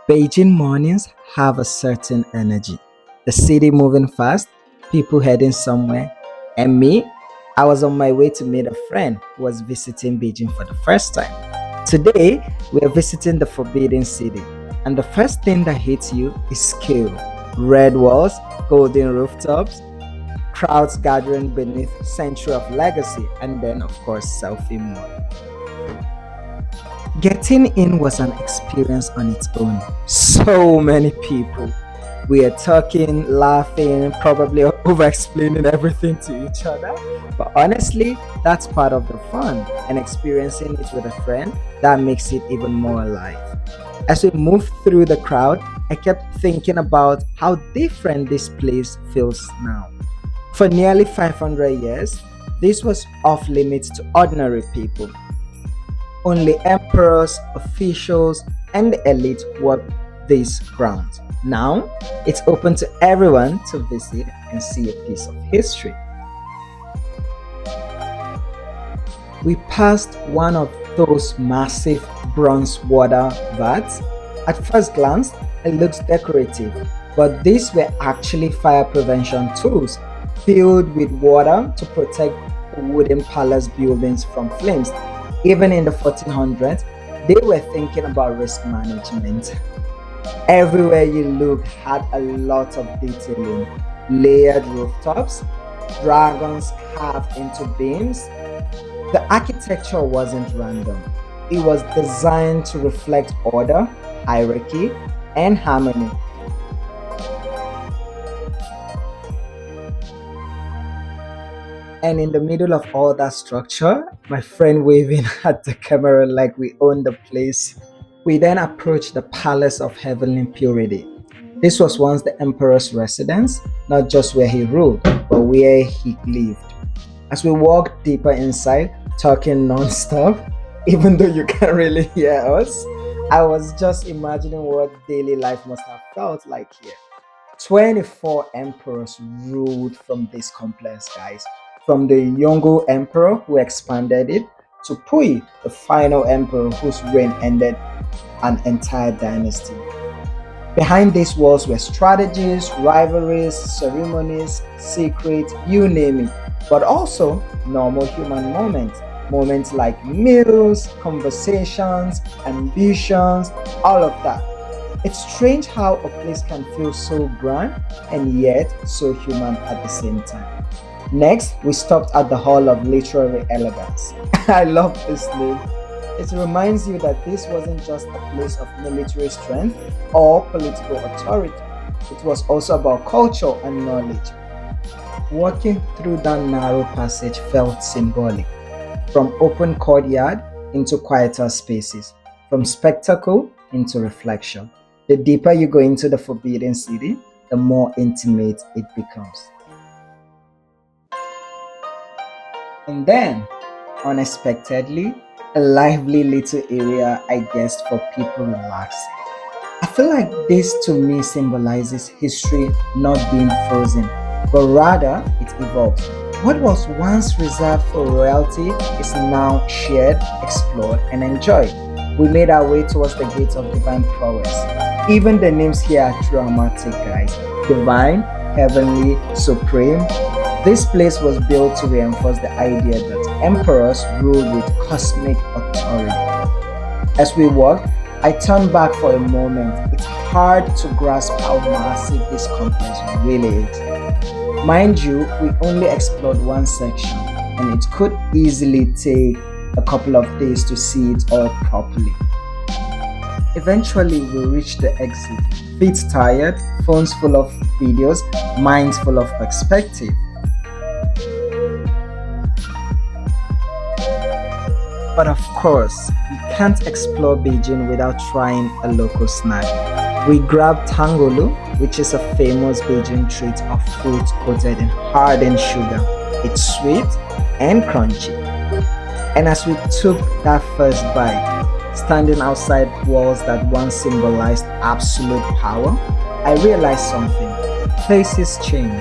Beijing mornings have a certain energy. The city moving fast, people heading somewhere, and me, I was on my way to meet a friend who was visiting Beijing for the first time. Today, we are visiting the Forbidden City, and the first thing that hits you is scale. Red walls, golden rooftops, crowds gathering beneath century of legacy, and then, of course, selfie mode. Getting in was an experience on its own. So many people. We are talking, laughing, probably over explaining everything to each other. But honestly, that's part of the fun, and experiencing it with a friend that makes it even more alive. As we moved through the crowd, I kept thinking about how different this place feels now. For nearly 500 years, this was off limits to ordinary people. Only emperors, officials, and the elite walk these grounds. Now, it's open to everyone to visit and see a piece of history. We passed one of those massive bronze water vats. At first glance, it looks decorative, but these were actually fire prevention tools filled with water to protect the wooden palace buildings from flames. Even in the 1400s, they were thinking about risk management. Everywhere you look had a lot of detailing, layered rooftops, dragons carved into beams. The architecture wasn't random. It was designed to reflect order, hierarchy, and harmony. And in the middle of all that structure, my friend waving at the camera like we own the place. We then approached the Palace of Heavenly Purity. This was once the emperor's residence, not just where he ruled, but where he lived. As we walked deeper inside, talking non-stop, even though you can't really hear us, I was just imagining what daily life must have felt like here. 24 emperors ruled from this complex, guys. From the Yongle emperor who expanded it to Pui, the final emperor whose reign ended an entire dynasty. Behind these walls were strategies, rivalries, ceremonies, secrets, you name it, but also normal human moments. Moments like meals, conversations, ambitions, all of that. It's strange how a place can feel so grand and yet so human at the same time. Next, we stopped at the Hall of Literary Elegance. I love this name. It reminds you that this wasn't just a place of military strength or political authority. It was also about culture and knowledge. Walking through that narrow passage felt symbolic. From open courtyard into quieter spaces, from spectacle into reflection. The deeper you go into the Forbidden City, the more intimate it becomes. And then, unexpectedly, a lively little area I guessed for people relaxing. I feel like this to me symbolizes history not being frozen, but rather it evolves. What was once reserved for royalty is now shared, explored, and enjoyed. We made our way towards the Gate of Divine Prowess. Even the names here are dramatic, guys. Divine, heavenly, supreme. This place was built to reinforce the idea that emperors ruled with cosmic authority. As we walked, I turned back for a moment. It's hard to grasp how massive this complex really is. Mind you, we only explored one section, and it could easily take a couple of days to see it all properly. Eventually, we reached the exit, feet tired, phones full of videos, minds full of perspective. But of course, you can't explore Beijing without trying a local snack. We grabbed tangolu, which is a famous Beijing treat of fruit coated in hardened sugar. It's sweet and crunchy. And as we took that first bite, standing outside walls that once symbolized absolute power, I realized something. Places change.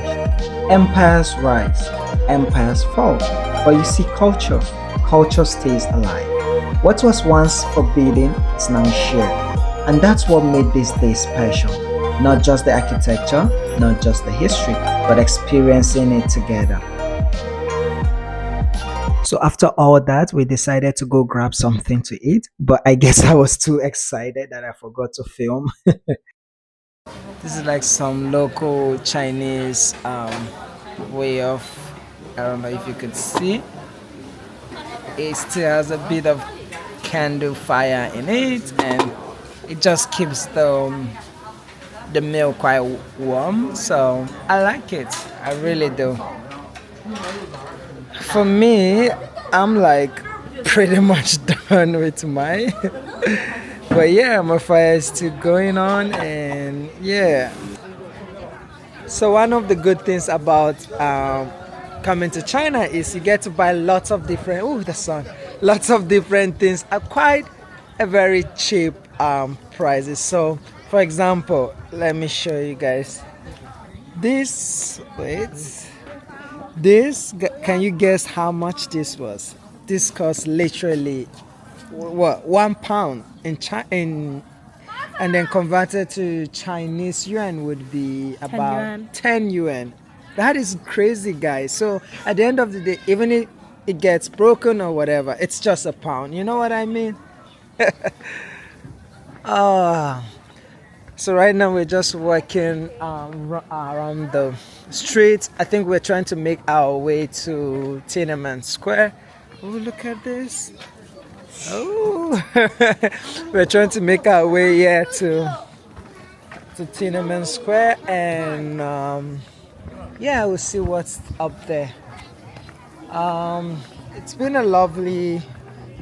Empires rise. Empires fall. But you see, culture stays alive. What was once forbidden is now shared. And that's what made this day special. Not just the architecture, not just the history, but experiencing it together. So after all that, we decided to go grab something to eat. But I guess I was too excited that I forgot to film. This is like some local Chinese way of, I don't know if you could see. It still has a bit of candle fire in it, and it just keeps the meal quite warm. So I like it. I really do. For me, I'm like pretty much done with mine. But yeah, my fire is still going on, and yeah. So one of the good things about coming to China is you get to buy lots of different. Oh, the sun! Lots of different things at quite a very cheap prices. So, for example, let me show you guys. This wait. This can you guess how much this was? This cost literally what £1 in and then converted to Chinese yuan would be 10 about yuan. 10 yuan. That is crazy, guys. So at the end of the day, even if it gets broken or whatever, it's just a pound. You know what I mean? Ah. So right now we're just walking around the streets. I think we're trying to make our way to Tiananmen Square. Oh, look at this. Oh, we're trying to make our way here to Tiananmen Square, and yeah, we'll see what's up there. It's been a lovely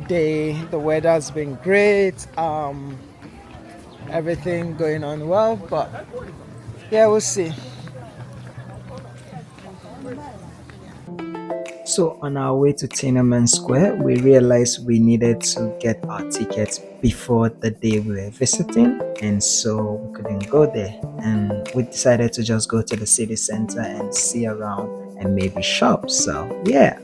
day. The weather's been great. Everything going on well, but yeah, we'll see. So on our way to Tiananmen Square, we realized we needed to get our tickets before the day we were visiting, and so we couldn't go there. And we decided to just go to the city center and see around and maybe shop. So yeah.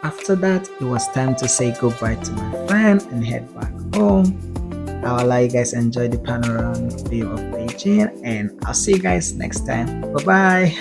After that, it was time to say goodbye to my friend and head back home. I'll let you guys enjoy the panoramic view of Beijing, and I'll see you guys next time. Bye bye.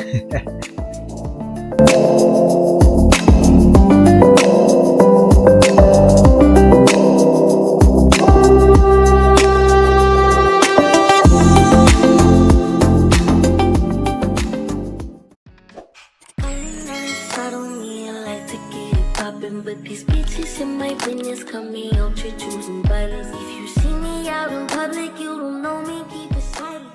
I don't mean I like to get it poppin', but these bitches in my business cut me out, choosing violence. If you see me out in public, you don't know me, keep it silent.